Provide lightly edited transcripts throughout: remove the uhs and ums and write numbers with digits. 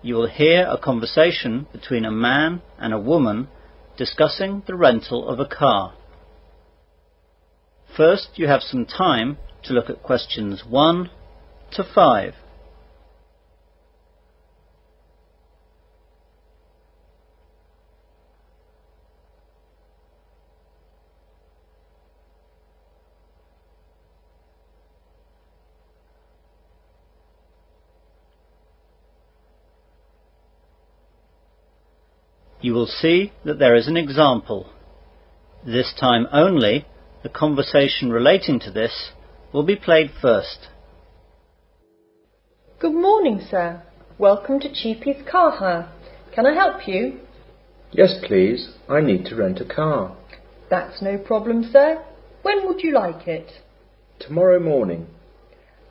you will hear a conversation between a man and a woman discussing the rental of a car. First, you have some time to look at questions 1 to 5. You will see that there is an example. This time only, the conversation relating to this will be played first. Good morning, sir. Welcome to Cheapy's Car Hire. Can I help you? Yes, please. I need to rent a car. That's no problem, sir. When would you like it? Tomorrow morning.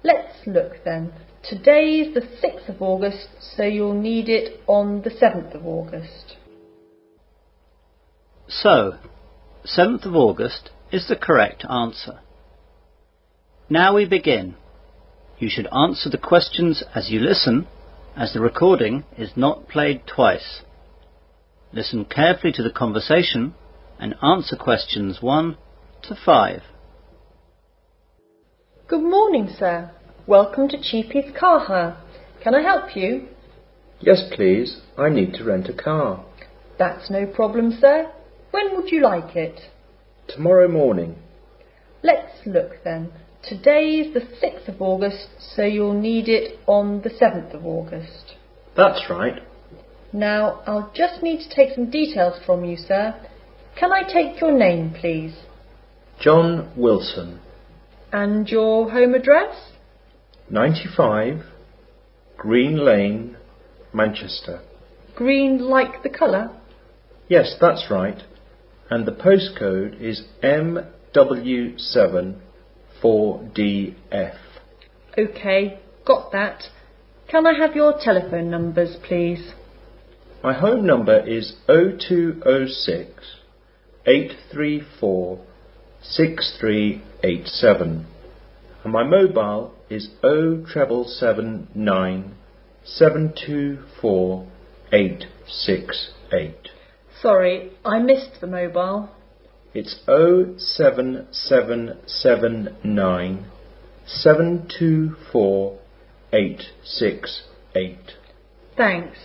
Let's look then. Today's the 6th of August, so you'll need it on the 7th of August. So, 7th of August is the correct answer. Now we begin. You should answer the questions as you listen, as the recording is not played twice. Listen carefully to the conversation and answer questions 1 to 5. Good morning, sir. Welcome to Cheapy's Car Hire. Can I help you? Yes, please. I need to rent a car. That's no problem, sir. When would you like it? Tomorrow morning. Let's look then. Today's the 6th of August, so you'll need it on the 7th of August. That's right. Now, I'll just need to take some details from you, sir. Can I take your name, please? John Wilson. And your home address? 95 Green Lane, Manchester. Green like the colour? Yes, that's right. And the postcode is MW7 4DF. OK, got that. Can I have your telephone numbers, please? My home number is 0206 834 6387. And my mobile is 07779 724 868. Sorry, I missed the mobile. It's 07779 724 868. Thanks.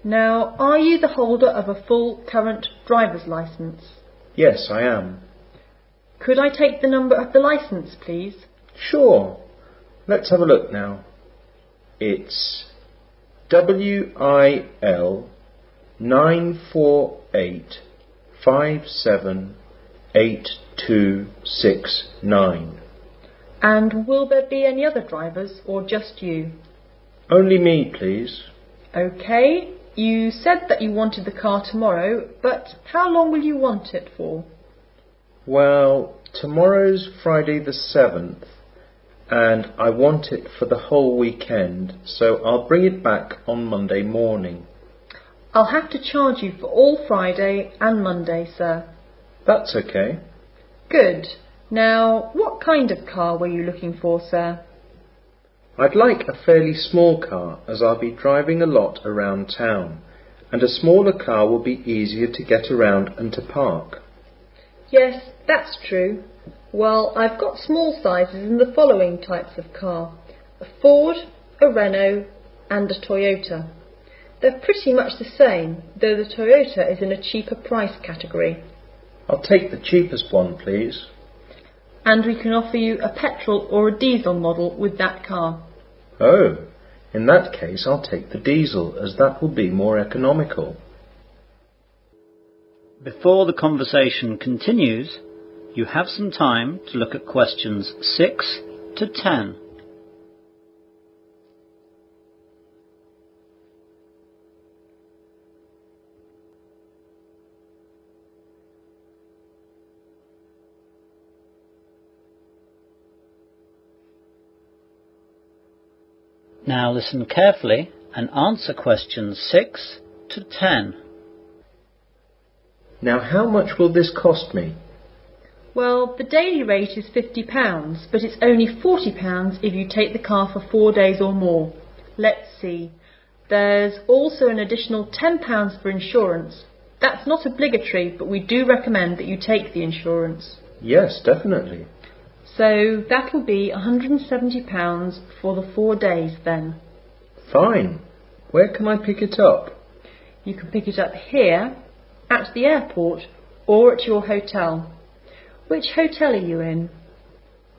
Now, are you the holder of a full current driver's licence? Yes, I am. Could I take the number of the licence, please? Sure. Let's have a look now. It's WIL 948578269. And will there be any other drivers or just you? Only me, please. OK. You said that you wanted the car tomorrow, but how long will you want it for? Well, tomorrow's Friday the 7th, and I want it for the whole weekend, so I'll bring it back on Monday morning. I'll have to charge you for all Friday and Monday, sir. That's okay. Good. Now, what kind of car were you looking for, sir? I'd like a fairly small car, as I'll be driving a lot around town, and a smaller car will be easier to get around and to park. Yes, that's true. Well, I've got small sizes in the following types of car: a Ford, a Renault and a Toyota. They're pretty much the same, though the Toyota is in a cheaper price category. I'll take the cheapest one, please. And we can offer you a petrol or a diesel model with that car. Oh, in that case I'll take the diesel, as that will be more economical. Before the conversation continues, you have some time to look at questions 6 to 10. Now listen carefully and answer questions 6 to 10. Now, how much will this cost me? Well, the daily rate is £50, but it's only £40 if you take the car for 4 days or more. Let's see. There's also an additional £10 for insurance. That's not obligatory, but we do recommend that you take the insurance. Yes, definitely. So that'll be £170 for the 4 days then. Fine. Where can I pick it up? You can pick it up here, at the airport, or at your hotel. Which hotel are you in?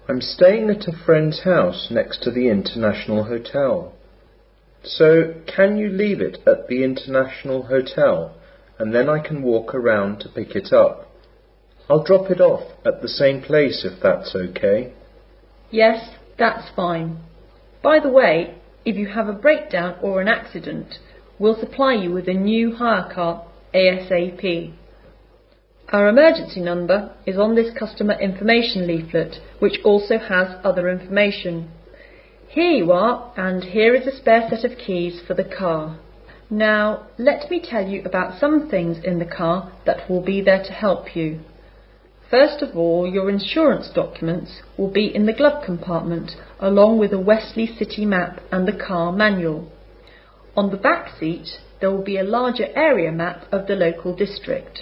I'm staying at a friend's house next to the International Hotel. So, can you leave it at the International Hotel, and then I can walk around to pick it up? I'll drop it off at the same place if that's okay. Yes, that's fine. By the way, if you have a breakdown or an accident, we'll supply you with a new hire car ASAP. Our emergency number is on this customer information leaflet, which also has other information. Here you are, and here is a spare set of keys for the car. Now, let me tell you about some things in the car that will be there to help you. First of all, your insurance documents will be in the glove compartment, along with a Wesley City map and the car manual. On the back seat, there will be a larger area map of the local district.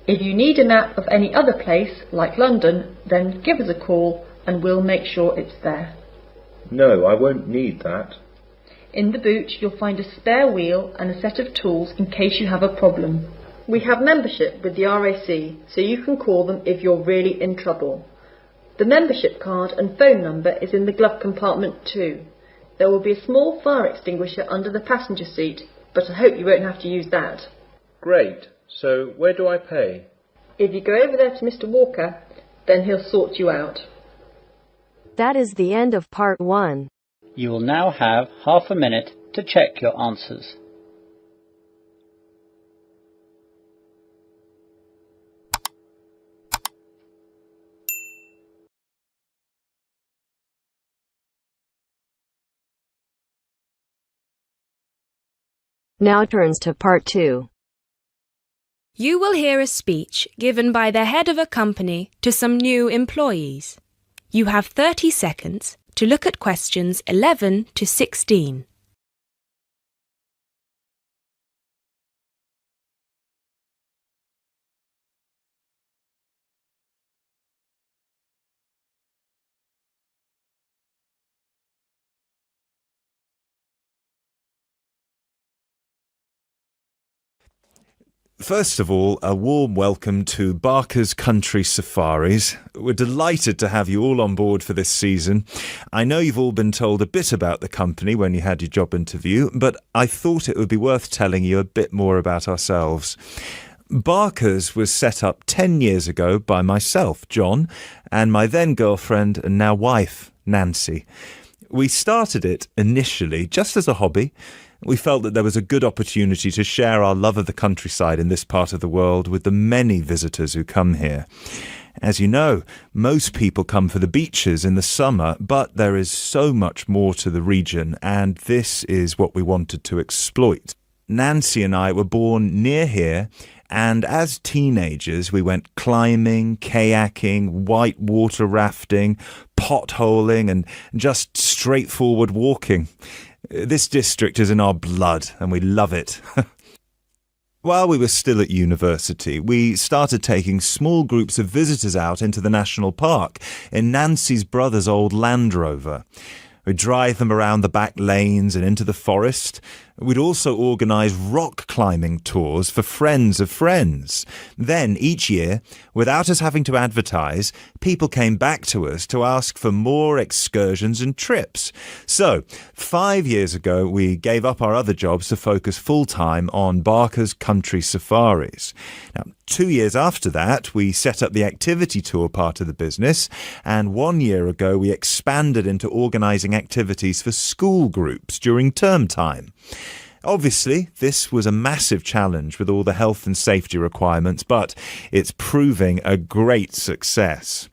If you need a map of any other place, like London, then give us a call and we'll make sure it's there. No, I won't need that. In the boot, you'll find a spare wheel and a set of tools in case you have a problem. We have membership with the RAC, so you can call them if you're really in trouble. The membership card and phone number is in the glove compartment too. There will be a small fire extinguisher under the passenger seat, but I hope you won't have to use that. Great. So, where do I pay? If you go over there to Mr. Walker, then he'll sort you out. That is the end of part 1. You will now have half a minute to check your answers. Now turns to part 2. You will hear a speech given by the head of a company to some new employees. You have 30 seconds to look at questions 11 to 16. First of all, a warm welcome to Barker's Country Safaris. We're delighted to have you all on board for this season. I know you've all been told a bit about the company when you had your job interview, but I thought it would be worth telling you a bit more about ourselves. Barker's was set up 10 years ago by myself, John, and my then girlfriend and now wife, Nancy. We started it initially just as a hobby. We felt that there was a good opportunity to share our love of the countryside in this part of the world with the many visitors who come here. As you know, most people come for the beaches in the summer, but there is so much more to the region, and this is what we wanted to exploit. Nancy and I were born near here, and as teenagers we went climbing, kayaking, white water rafting, potholing, and just straightforward walking. This district is in our blood, and we love it. While we were still at university, we started taking small groups of visitors out into the national park in Nancy's brother's old Land Rover. We'd drive them around the back lanes and into the forest. We'd also organise rock climbing tours for friends of friends. Then, each year, without us having to advertise, people came back to us to ask for more excursions and trips. So, 5 years ago, we gave up our other jobs to focus full-time on Barker's Country Safaris. Now, 2 years after that, we set up the activity tour part of the business, and 1 year ago we expanded into organising activities for school groups during term time. Obviously, this was a massive challenge with all the health and safety requirements, but it's proving a great success.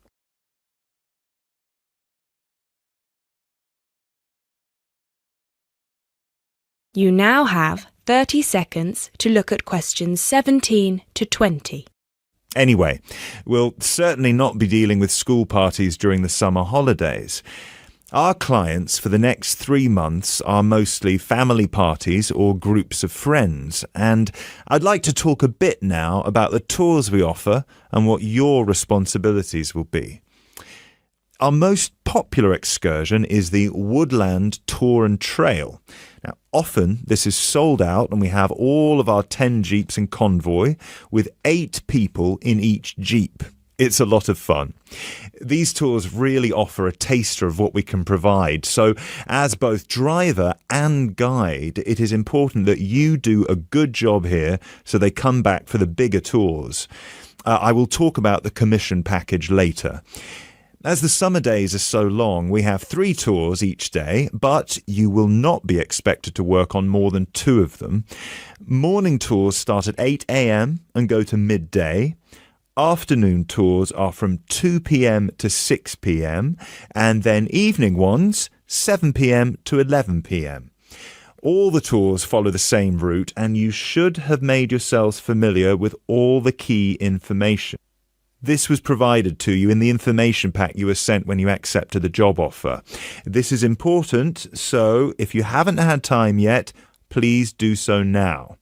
You now have 30 seconds to look at questions 17 to 20. Anyway, we'll certainly not be dealing with school parties during the summer holidays. Our clients for the next 3 months are mostly family parties or groups of friends, and I'd like to talk a bit now about the tours we offer and what your responsibilities will be. Our most popular excursion is the Woodland Tour and Trail. Now, often this is sold out and we have all of our 10 jeeps in convoy with 8 people in each jeep. It's a lot of fun. These tours really offer a taster of what we can provide. So as both driver and guide, it is important that you do a good job here so they come back for the bigger tours. I will talk about the commission package later. As the summer days are so long, we have 3 tours each day, but you will not be expected to work on more than 2 of them. Morning tours start at 8 a.m. and go to midday. Afternoon tours are from 2 p.m. to 6 p.m. and then evening ones 7 p.m. to 11 p.m. All the tours follow the same route and you should have made yourselves familiar with all the key information. This was provided to you in the information pack you were sent when you accepted the job offer. This is important, so if you haven't had time yet, please do so now.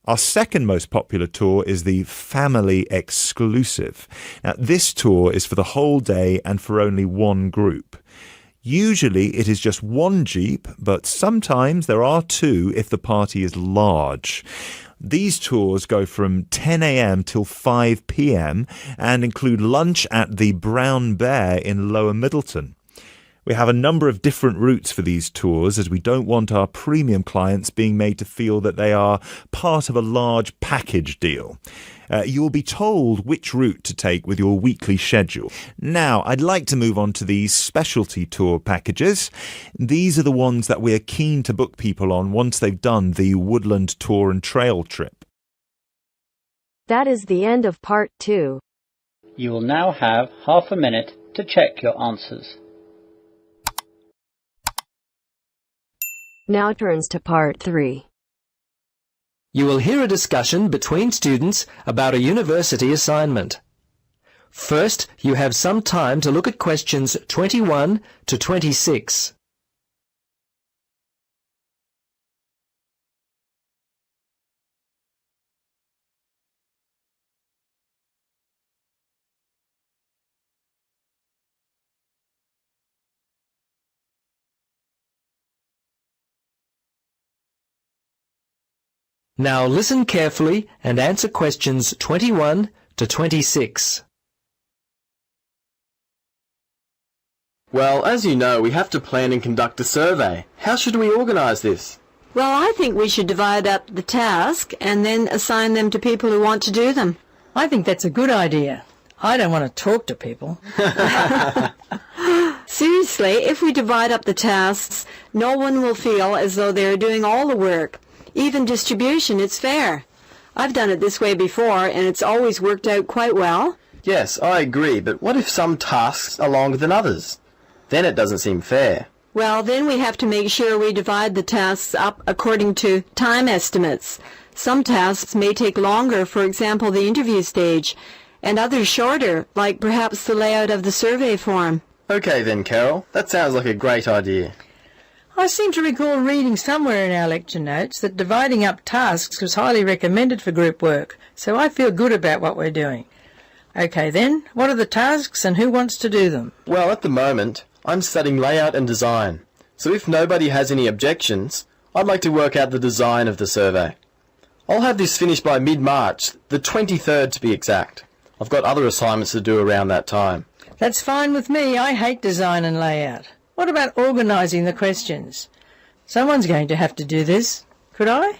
Our second most popular tour is the Family Exclusive. Now, this tour is for the whole day and for only one group. Usually it is just one jeep, but sometimes there are 2 if the party is large. These tours go from 10 a.m. till 5 p.m. and include lunch at the Brown Bear in Lower Middleton. We have a number of different routes for these tours as we don't want our premium clients being made to feel that they are part of a large package deal. You will be told which route to take with your weekly schedule. Now, I'd like to move on to these specialty tour packages. These are the ones that we are keen to book people on once they've done the Woodland Tour and Trail trip. That is the end of part 2. You will now have half a minute to check your answers. Now turns to part 3. You will hear a discussion between students about a university assignment. First, you have some time to look at questions 21 to 26. Now listen carefully and answer questions 21 to 26. Well, as you know, we have to plan and conduct a survey. How should we organise this? Well, I think we should divide up the task and then assign them to people who want to do them. I think that's a good idea. I don't want to talk to people. Seriously, if we divide up the tasks, no one will feel as though they're doing all the work. Even distribution, it's fair. I've done it this way before, and it's always worked out quite well. Yes, I agree, but what if some tasks are longer than others? Then it doesn't seem fair. Well, then we have to make sure we divide the tasks up according to time estimates. Some tasks may take longer, for example, the interview stage, and others shorter, like perhaps the layout of the survey form. Okay then, Carol. That sounds like a great idea. I seem to recall reading somewhere in our lecture notes that dividing up tasks was highly recommended for group work, so I feel good about what we're doing. Okay then, what are the tasks and who wants to do them? Well, at the moment, I'm studying layout and design, so if nobody has any objections, I'd like to work out the design of the survey. I'll have this finished by mid-March, the 23rd to be exact. I've got other assignments to do around that time. That's fine with me. I hate design and layout. What about organising the questions? Someone's going to have to do this. Could I?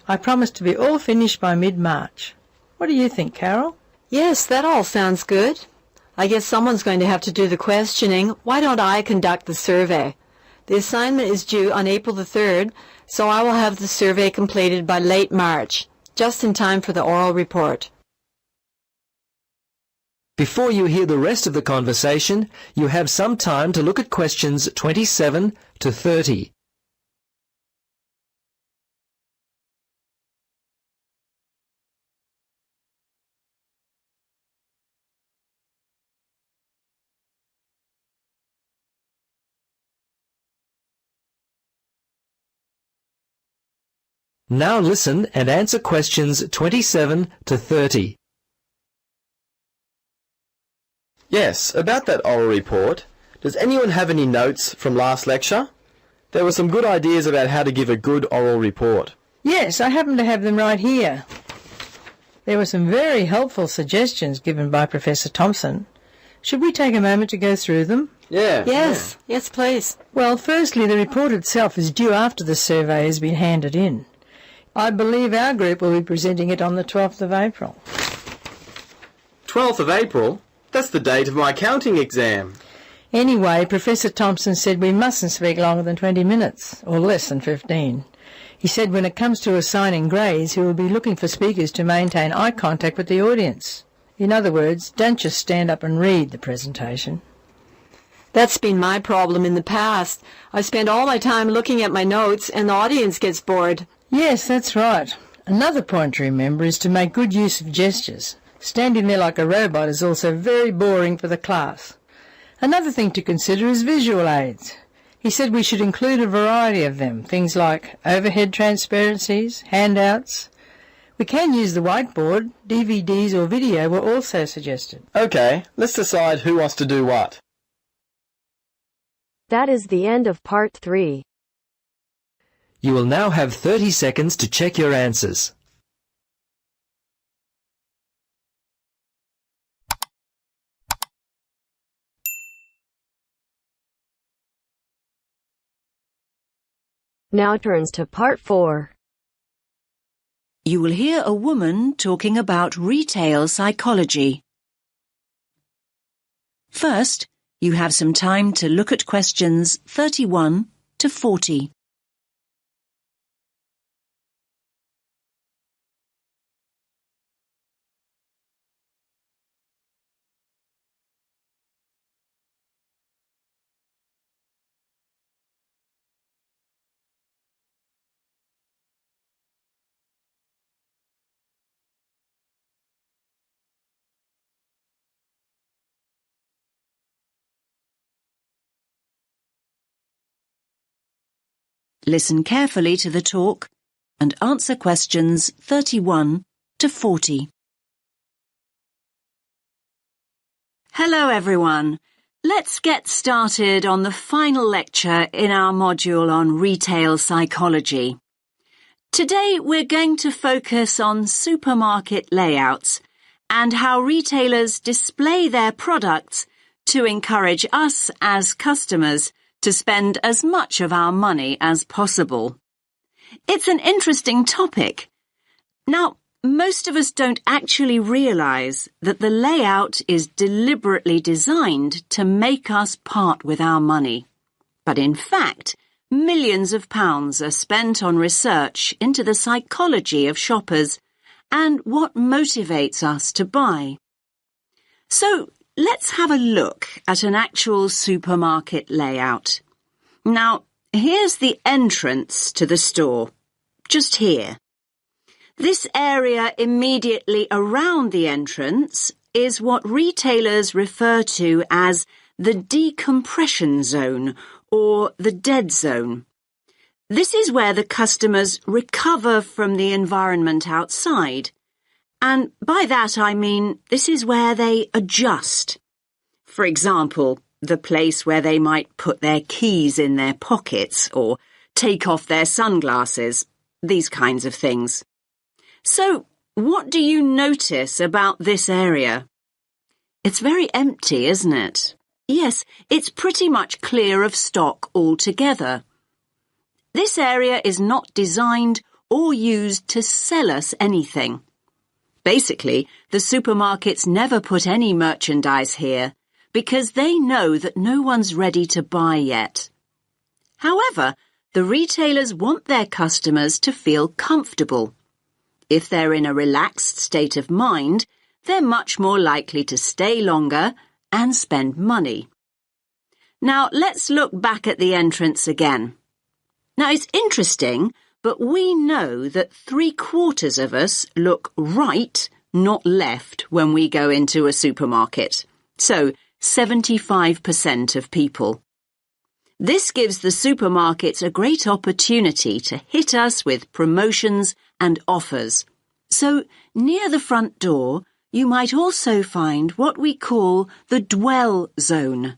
I promise to be all finished by mid-March. What do you think, Carol? Yes, that all sounds good. I guess someone's going to have to do the questioning. Why don't I conduct the survey? The assignment is due on April the 3rd, so I will have the survey completed by late March, just in time for the oral report. Before you hear the rest of the conversation, you have some time to look at questions 27 to 30. Now listen and answer questions 27 to 30. Yes, about that oral report. Does anyone have any notes from last lecture? There were some good ideas about how to give a good oral report. Yes, I happen to have them right here. There were some very helpful suggestions given by Professor Thompson. Should we take a moment to go through them? Yeah. Yes, yes, please. Well, firstly, the report itself is due after the survey has been handed in. I believe our group will be presenting it on the 12th of April. 12th of April? That's the date of my accounting exam. Anyway, Professor Thompson said we mustn't speak longer than 20 minutes, or less than 15. He said when it comes to assigning grades, he will be looking for speakers to maintain eye contact with the audience. In other words, don't just stand up and read the presentation. That's been my problem in the past. I spend all my time looking at my notes and the audience gets bored. Yes, that's right. Another point to remember is to make good use of gestures. Standing there like a robot is also very boring for the class. Another thing to consider is visual aids. He said we should include a variety of them, things like overhead transparencies, handouts. We can use the whiteboard, DVDs or video were also suggested. Okay, let's decide who wants to do what. That is the end of part 3. You will now have 30 seconds to check your answers. Now turns to part 4. You will hear a woman talking about retail psychology. First, you have some time to look at questions 31 to 40. Listen carefully to the talk and answer questions 31 to 40. Hello everyone. Let's get started on the final lecture in our module on retail psychology. Today we're going to focus on supermarket layouts and how retailers display their products to encourage us as customers to spend as much of our money as possible. It's an interesting topic. Now, most of us don't actually realize that the layout is deliberately designed to make us part with our money. But in fact, millions of pounds are spent on research into the psychology of shoppers and what motivates us to buy. So, let's have a look at an actual supermarket layout. Now, here's the entrance to the store, just here. This area immediately around the entrance is what retailers refer to as the decompression zone or the dead zone. This is where the customers recover from the environment outside. And by that I mean this is where they adjust. For example, the place where they might put their keys in their pockets or take off their sunglasses, these kinds of things. So, what do you notice about this area? It's very empty, isn't it? Yes, it's pretty much clear of stock altogether. This area is not designed or used to sell us anything. Basically, the supermarkets never put any merchandise here because they know that no one's ready to buy yet. However, the retailers want their customers to feel comfortable. If they're in a relaxed state of mind, they're much more likely to stay longer and spend money. Now, let's look back at the entrance again. Now, it's interesting, but we know that 3/4 of us look right, not left, when we go into a supermarket. So, 75% of people. This gives the supermarkets a great opportunity to hit us with promotions and offers. So, near the front door, you might also find what we call the dwell zone.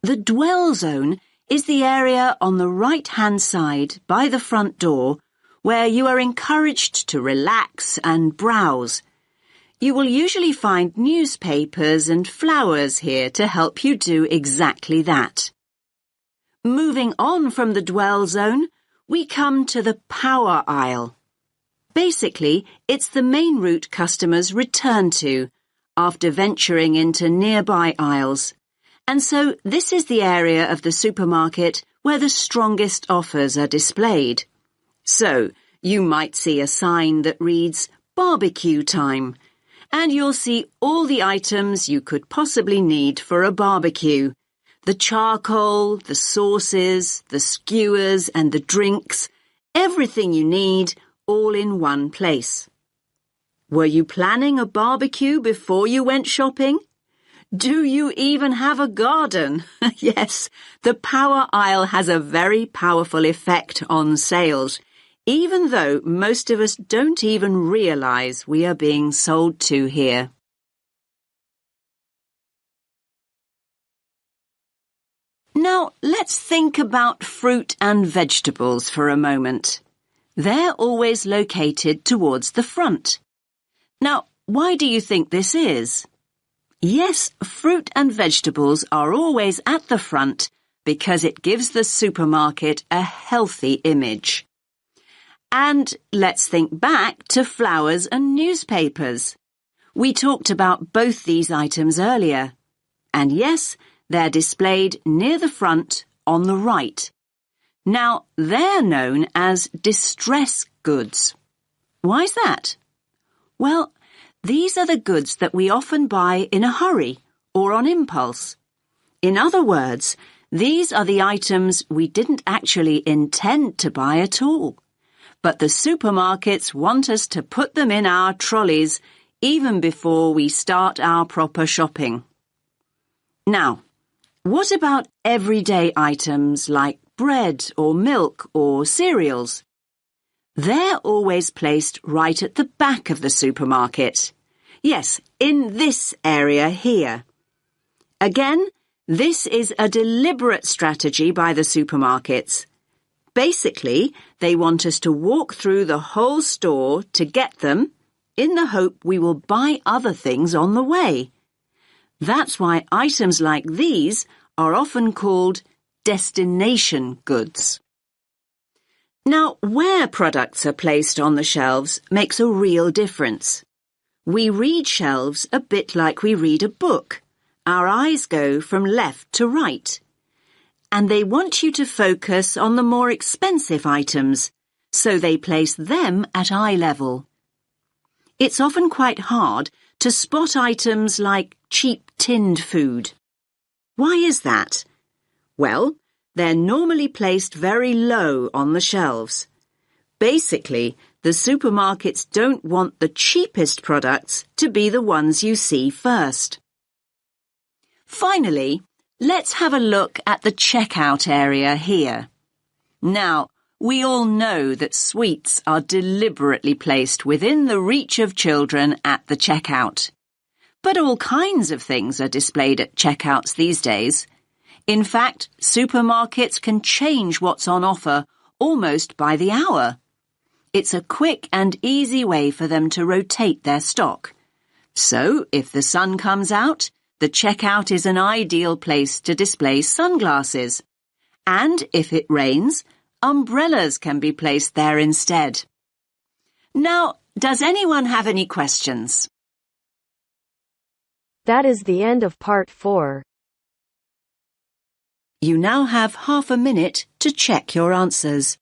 The dwell zone is the area on the right-hand side by the front door where you are encouraged to relax and browse. You will usually find newspapers and flowers here to help you do exactly that. Moving on from the dwell zone, we come to the power aisle. Basically, it's the main route customers return to after venturing into nearby aisles. And so this is the area of the supermarket where the strongest offers are displayed. So, you might see a sign that reads barbecue time, and you'll see all the items you could possibly need for a barbecue. The charcoal, the sauces, the skewers and the drinks, everything you need, all in one place. Were you planning a barbecue before you went shopping? Do you even have a garden? Yes, the power aisle has a very powerful effect on sales, even though most of us don't even realize we are being sold to here. Now, let's think about fruit and vegetables for a moment. They're always located towards the front. Now, why do you think this is? Yes, fruit and vegetables are always at the front because it gives the supermarket a healthy image. And let's think back to flowers and newspapers. We talked about both these items earlier. And yes, they're displayed near the front on the right. Now, they're known as distress goods. Why's that? Well, these are the goods that we often buy in a hurry or on impulse. In other words, these are the items we didn't actually intend to buy at all. But the supermarkets want us to put them in our trolleys even before we start our proper shopping. Now, what about everyday items like bread or milk or cereals? They're always placed right at the back of the supermarket. Yes, in this area here. Again, this is a deliberate strategy by the supermarkets. Basically, they want us to walk through the whole store to get them, in the hope we will buy other things on the way. That's why items like these are often called destination goods. Now, where products are placed on the shelves makes a real difference. We read shelves a bit like we read a book. Our eyes go from left to right. And they want you to focus on the more expensive items, so they place them at eye level. It's often quite hard to spot items like cheap tinned food. Why is that? Well, they're normally placed very low on the shelves. Basically, the supermarkets don't want the cheapest products to be the ones you see first. Finally, let's have a look at the checkout area here. Now, we all know that sweets are deliberately placed within the reach of children at the checkout. But all kinds of things are displayed at checkouts these days. In fact, supermarkets can change what's on offer almost by the hour. It's a quick and easy way for them to rotate their stock. So, if the sun comes out, the checkout is an ideal place to display sunglasses. And if it rains, umbrellas can be placed there instead. Now, does anyone have any questions? That is the end of part 4. You now have half a minute to check your answers.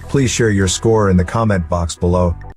Please share your score in the comment box below.